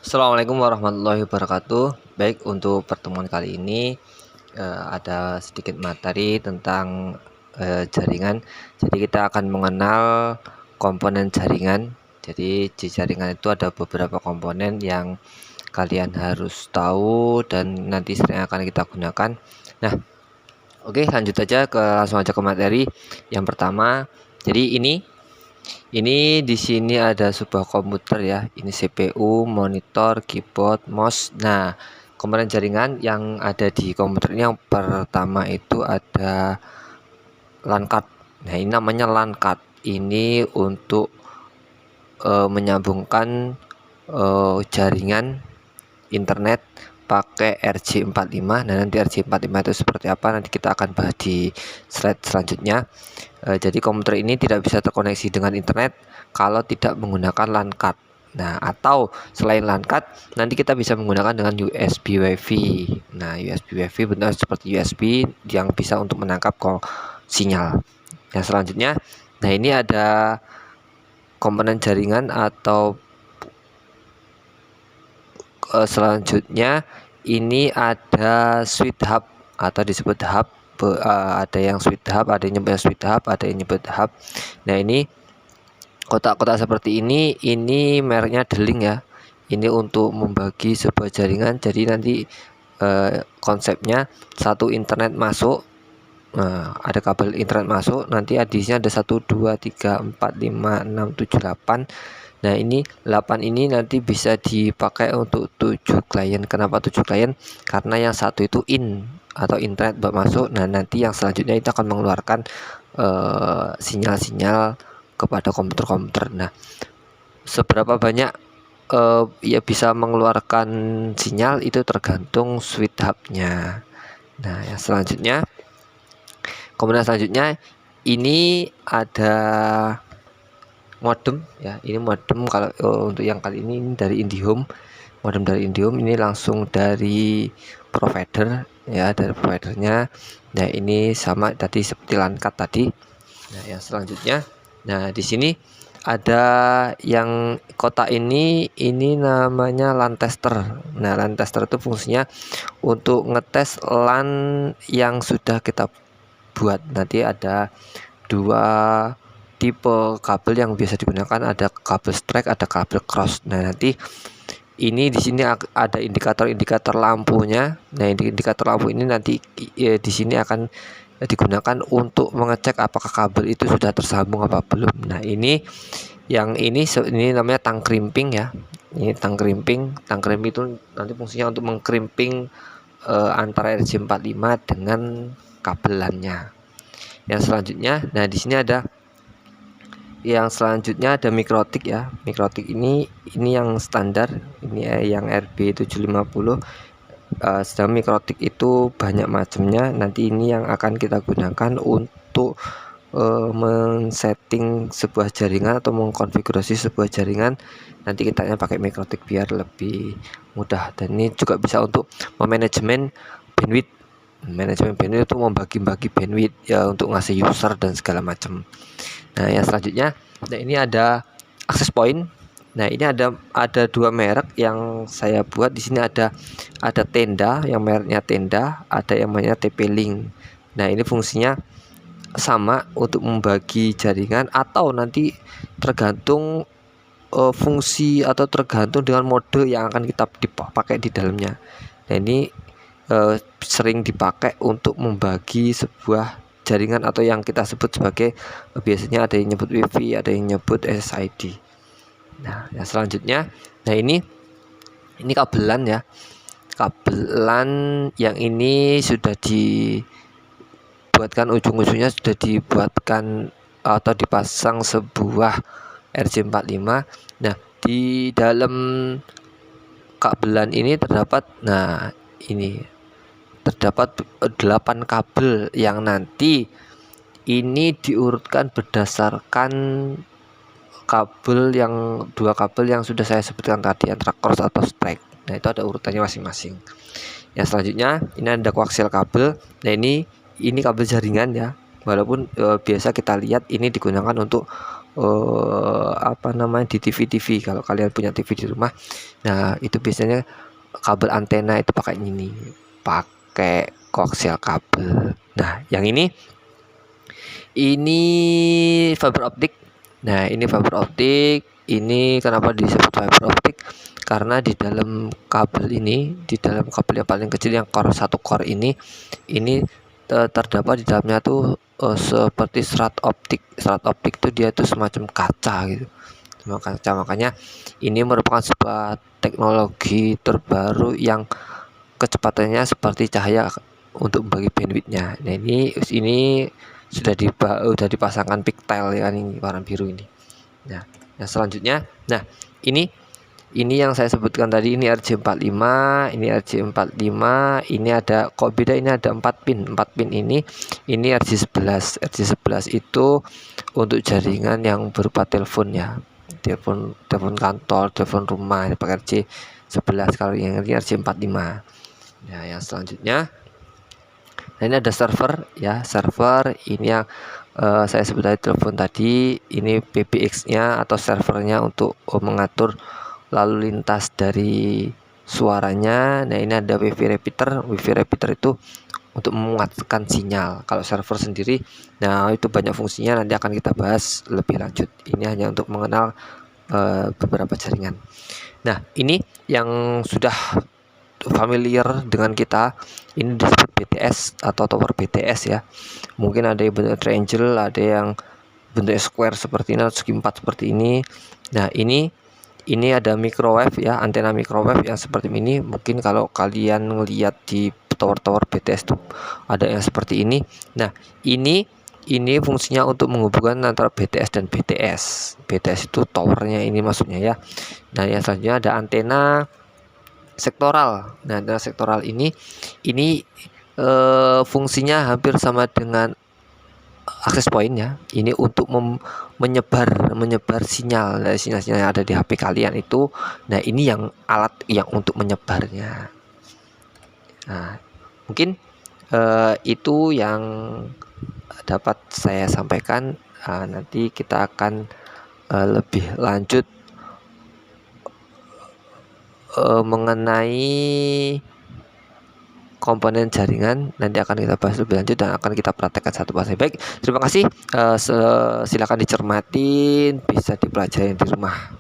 Assalamualaikum warahmatullahi wabarakatuh. Baik, untuk pertemuan kali ini ada sedikit materi tentang jaringan. Jadi kita akan mengenal komponen jaringan. Jadi di jaringan itu ada beberapa komponen yang kalian harus tahu dan nanti sering akan kita gunakan. Nah, oke, lanjut aja langsung aja ke materi. Yang pertama, jadi ini di sini ada sebuah komputer ya. Ini CPU, monitor, keyboard, mouse. Nah, komponen jaringan yang ada di komputer ini yang pertama itu ada LAN card. Nah, ini namanya LAN card. Ini untuk menyambungkan jaringan internet pakai RJ45. Nah, nanti RJ45 itu seperti apa nanti kita akan bahas di slide selanjutnya. Jadi komputer ini tidak bisa terkoneksi dengan internet kalau tidak menggunakan LAN card. Nah, atau selain LAN card nanti kita bisa menggunakan dengan USB WiFi. Nah, USB WiFi benar seperti USB yang bisa untuk menangkap sinyal. Nah, selanjutnya, nah ini ada komponen jaringan atau selanjutnya ini ada switch hub atau disebut hub. Ada yang switch hub, ada yang nyebut switch hub, ada yang nyebut hub. Nah, ini kotak-kotak seperti ini mereknya D-Link ya. Ini untuk membagi sebuah jaringan. Jadi nanti konsepnya satu internet masuk. Nah, ada kabel internet masuk, nanti adisinya ada 1 2 3 4 5 6 7 8. Nah, ini 8 ini nanti bisa dipakai untuk 7 klien. Kenapa 7 klien? Karena yang satu itu in atau internet buat masuk. Nah, nanti yang selanjutnya itu akan mengeluarkan sinyal-sinyal kepada komputer-komputer. Nah, seberapa banyak ya bisa mengeluarkan sinyal itu tergantung switch hubnya. Nah, yang selanjutnya, kemudian selanjutnya ini ada modem ya. Ini modem kalau untuk yang kali ini dari IndiHome. Modem dari IndiHome ini langsung dari provider ya, dari providernya. Nah, ini sama tadi seperti LAN card tadi. Nah, yang selanjutnya, nah di sini ada yang kotak ini namanya LAN tester. Nah, LAN tester itu fungsinya untuk ngetes LAN yang sudah kita buat. Nanti ada dua tipe kabel yang biasa digunakan, ada kabel strike, ada kabel cross. Nah, nanti ini di sini ada indikator lampunya. Nah, indikator lampu ini nanti di sini akan digunakan untuk mengecek apakah kabel itu sudah tersambung apa belum. Nah, ini namanya tang crimping ya. Ini tang crimping. Tang crimping itu nanti fungsinya untuk mengkrimping antara RJ45 dengan kabelannya. Yang selanjutnya, nah di sini ada yang selanjutnya ada mikrotik ya. Mikrotik ini yang standar, ini yang RB750. Sedang mikrotik itu banyak macamnya. Nanti ini yang akan kita gunakan untuk men-setting sebuah jaringan atau mengkonfigurasi sebuah jaringan. Nanti kita pakai mikrotik biar lebih mudah. Dan ini juga bisa untuk memanajemen bandwidth. Manajemen bandwidth itu membagi-bagi bandwidth ya, untuk ngasih user dan segala macam. Nah, yang selanjutnya, nah ini ada access point. Nah, ini ada dua merek yang saya buat. Di sini ada tenda yang mereknya tenda, ada yang namanya TP-Link. Nah, ini fungsinya sama untuk membagi jaringan atau nanti tergantung fungsi atau tergantung dengan mode yang akan kita dipakai di dalamnya. Nah, ini sering dipakai untuk membagi sebuah jaringan atau yang kita sebut sebagai biasanya ada yang nyebut WiFi, ada yang nyebut SSID. Nah, yang selanjutnya, nah ini kabelan ya. Kabelan yang ini sudah dibuatkan, ujung-ujungnya sudah dibuatkan atau dipasang sebuah RJ45. Nah, di dalam kabelan ini terdapat, nah ini terdapat 8 kabel yang nanti ini diurutkan berdasarkan dua kabel yang sudah saya sebutkan tadi, antara cross atau strike. Nah, itu ada urutannya masing-masing. Yang selanjutnya, ini ada koaksial kabel. Nah, ini kabel jaringan ya. Walaupun biasa kita lihat ini digunakan untuk apa namanya, di TV-TV kalau kalian punya TV di rumah. Nah, itu biasanya kabel antena itu pakai ini, pakai koaksial kabel. Nah, yang ini fiber optik. Nah, ini fiber optik. Ini kenapa disebut fiber optik? Karena di dalam kabel ini, di dalam kabel yang paling kecil yang core 1 core ini terdapat di dalamnya tuh seperti serat optik. Serat optik itu dia tuh semacam kaca gitu. Kaca, makanya ini merupakan sebuah teknologi terbaru yang kecepatannya seperti cahaya untuk membagi bandwidthnya. Nah, ini sudah dipasangkan pigtail ya, ini warna biru ini. Nah, yang selanjutnya, nah ini yang saya sebutkan tadi, ini RJ45, ini RJ45, ini ada kok beda, ini ada 4 pin. 4 pin ini RJ11. RJ11 itu untuk jaringan yang berupa telepon ya. Telepon kantor, telepon rumah, ini pakai RJ11. Kalau yang ini RJ45. Nah, yang selanjutnya, nah ini ada server ya, server ini yang saya sebut tadi telepon tadi, ini PBX-nya atau servernya untuk mengatur lalu lintas dari suaranya. Nah, ini ada WiFi repeater. WiFi repeater itu untuk menguatkan sinyal. Kalau server sendiri, nah itu banyak fungsinya, nanti akan kita bahas lebih lanjut. Ini hanya untuk mengenal beberapa jaringan. Nah, ini yang sudah familiar dengan kita, ini disebut BTS atau tower BTS ya. Mungkin ada yang bentuk triangle, ada yang bentuk square seperti ini, atau segi 4 seperti ini. Nah, ini ada microwave ya, antena microwave yang seperti ini. Mungkin kalau kalian ngelihat di tower-tower BTS tuh ada yang seperti ini. Nah, ini fungsinya untuk menghubungkan antara BTS dan BTS. BTS itu towernya ini maksudnya ya. Nah, yang selanjutnya ada antena sektoral. Nah, antena sektoral ini fungsinya hampir sama dengan akses point ya. Ini untuk menyebar sinyal. Nah, sinyal yang ada di HP kalian itu. Nah, ini yang alat yang untuk menyebarnya. Nah, mungkin itu yang dapat saya sampaikan. Nanti kita akan lebih lanjut mengenai komponen jaringan, nanti akan kita bahas lebih lanjut dan akan kita praktekkan satu persatu. Baik, terima kasih. Silakan dicermatin, bisa dipelajari di rumah.